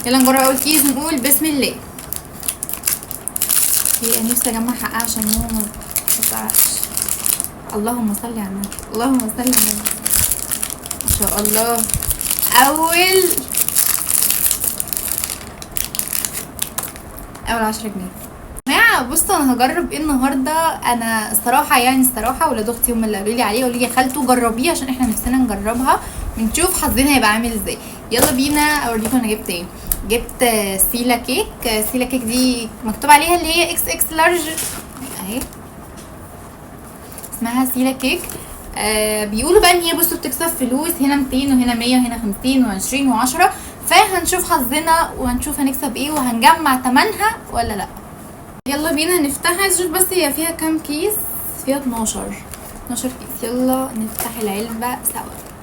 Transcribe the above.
يلا نجرب اول كيس ونقول بسم الله. هي نفسي اجمع حقها عشان ماما ما تزعقش. اللهم صل على النبي، اللهم صل على النبي، ما شاء الله. اول 10 جنيه. جماعه بصوا انا هجرب ايه النهارده. انا الصراحه ولاد اختي هم اللي قالوا لي عليه، قالوا لي يا خالته جربيه عشان احنا نفسنا نجربها ونشوف حظنا هيبقى عامل ازاي. يلا بينا اوريكم انا جبت ايه. جبت سيلا كيك. سيلا كيك دي مكتوب عليها اللي هي اكس اكس لارج اهي، اسمها سيلا كيك. بيقولوا بقى ان هي بصوا بتكسب فلوس، هنا 200 وهنا 100 وهنا 50 و20 و10. فهنشوف حظنا وهنشوف هنكسب ايه وهنجمع تمنها ولا لا. يلا بينا نفتحها. نشوف بس هي فيها كام كيس. فيها 12 كيس. يلا نفتح العلبة سوا.